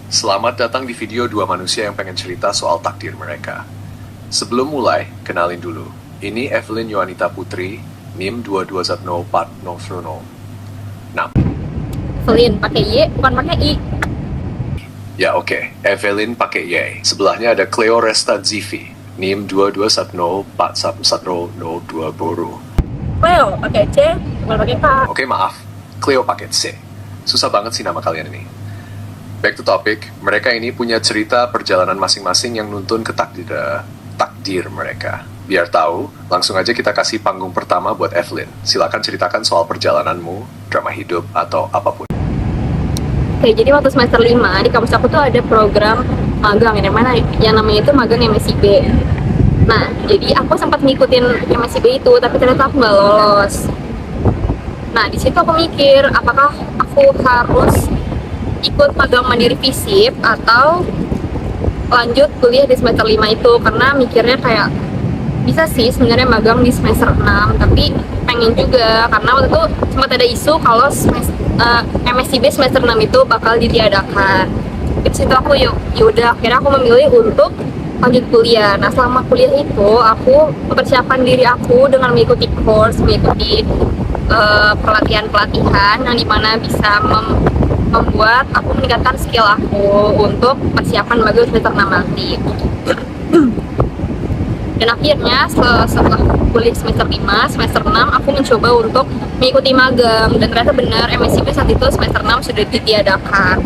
Selamat datang di video dua manusia yang pengen cerita soal takdir mereka. Sebelum mulai, kenalin dulu. Ini Evelyn Yohanita Putri, NIM 2210490. Nah, Evelyn pakai Y bukan pakai I. ya oke. Evelyn pakai Y. Sebelahnya ada Cleo Resta Zivi, NIM 221041002 Boru. Cleo pakai C bukan pakai K. Oke, maaf. Cleo pakai C. Susah banget sih nama kalian ini. Back to topic, mereka ini punya cerita perjalanan masing-masing yang nuntun ke takdir mereka. Biar tahu, langsung aja kita kasih panggung pertama buat Evelyn. Silakan ceritakan soal perjalananmu, drama hidup, atau apapun. Oke, jadi waktu semester 5 di kampus aku tuh ada program magang yang namanya itu magang MSIB. Nah, jadi aku sempat ngikutin MSIB itu, tapi ternyata aku nggak lolos. Nah, di situ aku mikir, apakah aku harus ikut magang mandiri FISIP atau lanjut kuliah di semester 5 itu, karena mikirnya kayak bisa sih sebenarnya magang di semester 6, tapi pengen juga karena waktu itu sempat ada isu kalau MSIB semester 6 itu bakal ditiadakan. Di situ aku yaudah akhirnya aku memilih untuk lanjut kuliah. Nah, selama kuliah itu aku mempersiapkan diri aku dengan mengikuti pelatihan-pelatihan yang dimana bisa membuat aku meningkatkan skill aku untuk persiapan magang semester 6 nanti. Dan akhirnya setelah kuliah semester 5, semester 6 aku mencoba untuk mengikuti magang, dan ternyata benar MSIP saat itu semester 6 sudah ditiadakan.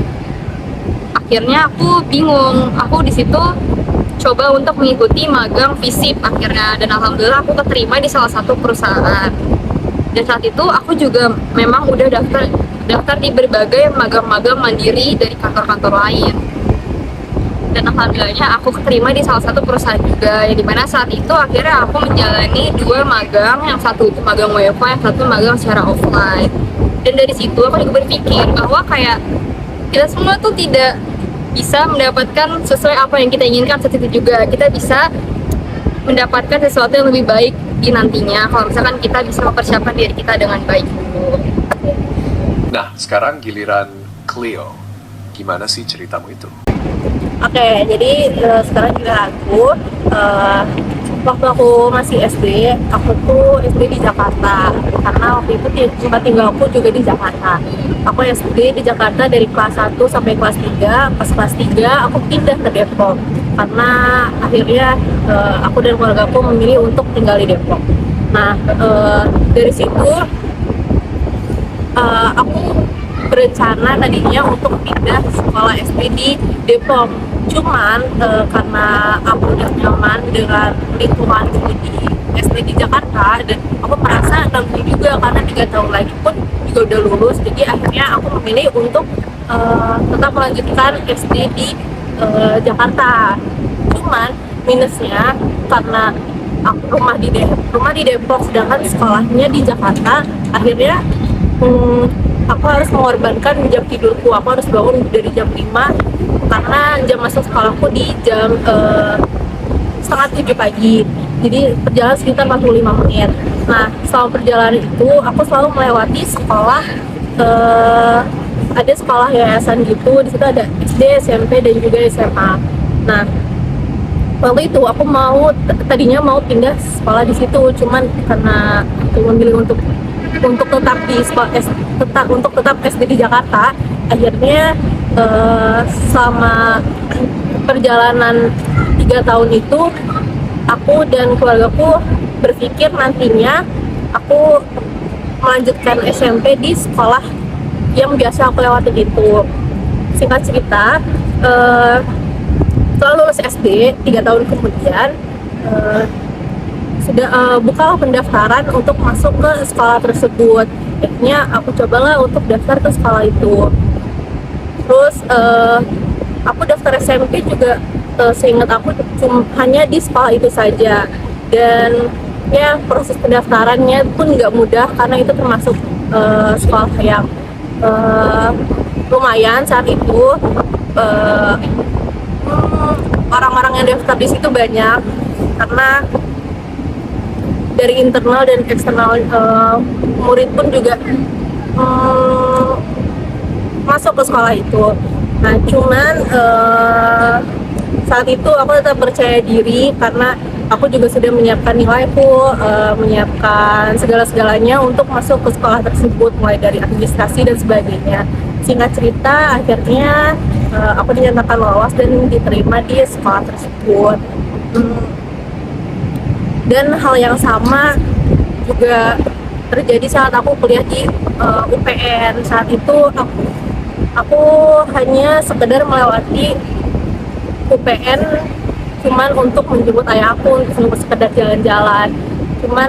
Akhirnya aku bingung, aku di situ coba untuk mengikuti magang FISIP akhirnya, dan alhamdulillah aku keterima di salah satu perusahaan. Dan saat itu aku juga memang udah daftar di berbagai magang-magang mandiri dari kantor-kantor lain. Dan alhamdulillahnya aku keterima di salah satu perusahaan juga, yang dimana saat itu akhirnya aku menjalani 2 magang, yang satu itu magang WFH, yang satu magang secara offline. Dan dari situ aku juga berpikir bahwa kayak kita semua tuh tidak bisa mendapatkan sesuai apa yang kita inginkan saat itu juga. Kita bisa mendapatkan sesuatu yang lebih baik di nantinya kalau misalkan kita bisa mempersiapkan diri kita dengan baik dulu. Nah, sekarang giliran Cleo. Gimana sih ceritamu itu? Oke, jadi sekarang juga waktu aku masih SD, aku tuh SD di Jakarta karena waktu itu tempat tinggal aku juga di Jakarta. Aku SD di Jakarta dari kelas 1 sampai kelas 3. Pas kelas 3 aku pindah ke Depok karena akhirnya aku dan keluarga aku memilih untuk tinggal di Depok. Nah, dari situ aku berencana tadinya untuk pindah sekolah SD di Depok. Cuman karena aku udah nyaman dengan lingkungan di SD di Jakarta, dan aku merasa ganggu juga karena 3 tahun lagi pun juga udah lulus. Jadi akhirnya aku memilih untuk tetap melanjutkan SD di Jakarta. Cuman minusnya karena aku rumah di Depok sedangkan sekolahnya di Jakarta, akhirnya aku harus mengorbankan jam tidurku. Aku harus bangun dari jam 5 karena jam masuk sekolahku di jam setengah 7 pagi. Jadi perjalanan sekitar 45 menit. Nah, selama perjalanan itu aku selalu melewati sekolah, ada sekolah yayasan gitu. Di situ ada SD, SMP, dan juga SMA. Nah, waktu itu aku tadinya mau pindah sekolah di situ, cuman karena aku memilih untuk tetap SD di Jakarta, akhirnya selama perjalanan 3 tahun itu aku dan keluargaku berpikir nantinya aku melanjutkan SMP di sekolah yang biasa aku lewati itu. Singkat cerita, setelah lulus SD 3 tahun kemudian sudah buka pendaftaran untuk masuk ke sekolah tersebut. Akhirnya aku cobalah untuk daftar ke sekolah itu. Terus aku daftar SMP juga, seingat aku hanya di sekolah itu saja, dan ya proses pendaftarannya pun nggak mudah karena itu termasuk sekolah yang lumayan saat itu. Orang-orang yang daftar di situ banyak karena dari internal dan eksternal murid pun juga masuk ke sekolah itu. Nah, cuman saat itu aku tetap percaya diri karena aku juga sudah menyiapkan nilaiku, menyiapkan segala-segalanya untuk masuk ke sekolah tersebut, mulai dari administrasi dan sebagainya. Singkat cerita, akhirnya aku dinyatakan lolos dan diterima di sekolah tersebut. Dan hal yang sama juga terjadi saat aku kuliah di UPN. Saat itu aku hanya sekedar melewati UPN cuman untuk menjemput ayah aku, untuk sekedar jalan-jalan. Cuman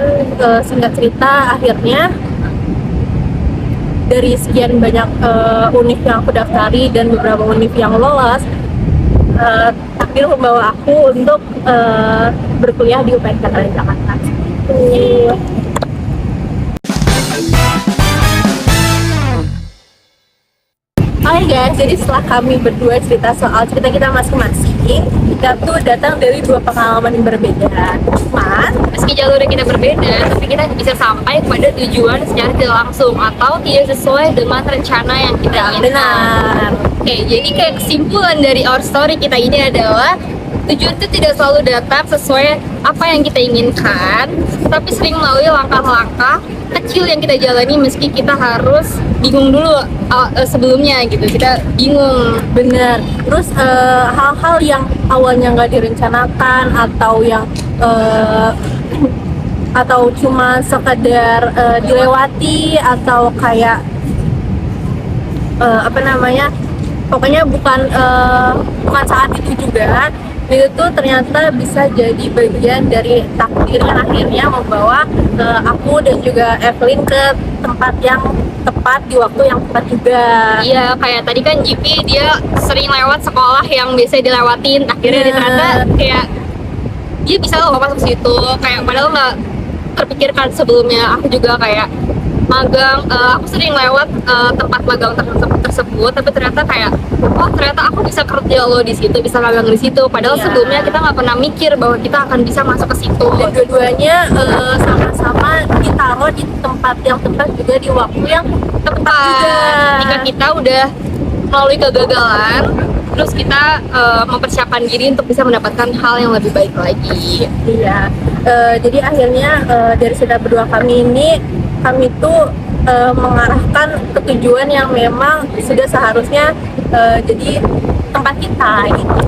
singkat cerita, akhirnya dari sekian banyak univ yang aku daftari dan beberapa univ yang lolos, takdir membawa aku untuk berkuliah di UPN Jakarta. Oke guys, jadi setelah kami berdua cerita soal cerita kita masing-masing, kita tuh datang dari dua pengalaman yang berbeda. Cuman, Meski jalurnya kita berbeda, tapi kita bisa sampai pada tujuan secara tidak langsung atau tidak sesuai dengan rencana yang kita inginkan. benar. Oke, jadi kayak kesimpulan dari our story kita ini adalah tujuan itu tidak selalu datang sesuai apa yang kita inginkan, tapi sering melalui langkah-langkah kecil yang kita jalani meski kita harus bingung dulu sebelumnya gitu. Kita bingung. Bener. Terus hal-hal yang awalnya nggak direncanakan atau yang atau cuma sekedar dilewati atau kayak pokoknya bukan saat itu juga, itu tuh ternyata bisa jadi bagian dari takdir yang akhirnya membawa aku dan juga Evelyn ke tempat yang tepat di waktu yang tepat juga. Iya, kayak tadi kan GP dia sering lewat sekolah yang biasa dilewatin, akhirnya dia ternyata kayak dia bisa loh masuk situ, kayak padahal nggak terpikirkan sebelumnya. Aku juga kayak magang, aku sering lewat tempat magang tersebut, tapi ternyata kayak ternyata aku bisa kerja loh di situ, bisa magang di situ, padahal Iya. sebelumnya kita nggak pernah mikir bahwa kita akan bisa masuk ke situ. Dan dua-duanya sama-sama ditaruh di tempat yang tepat juga di waktu yang tepat juga. Ketika kita udah melalui kegagalan, terus kita mempersiapkan diri untuk bisa mendapatkan hal yang lebih baik lagi. Iya. Jadi akhirnya dari cerita berdua kami ini, kami tuh mengarahkan ke tujuan yang memang sudah seharusnya jadi tempat kita gitu.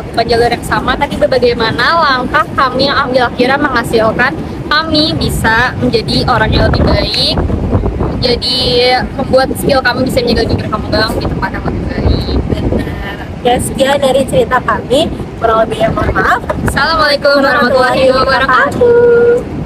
Bukan jalur yang sama, tapi bagaimana langkah kami yang ambil akhirnya menghasilkan kami bisa menjadi orang yang lebih baik, jadi membuat skill kami bisa menjadi lebih berkembang di tempat yang lebih baik. Benar. Ya, sekian dari cerita kami. Kurang lebihnya mohon maaf. Assalamualaikum warahmatullahi wabarakatuh.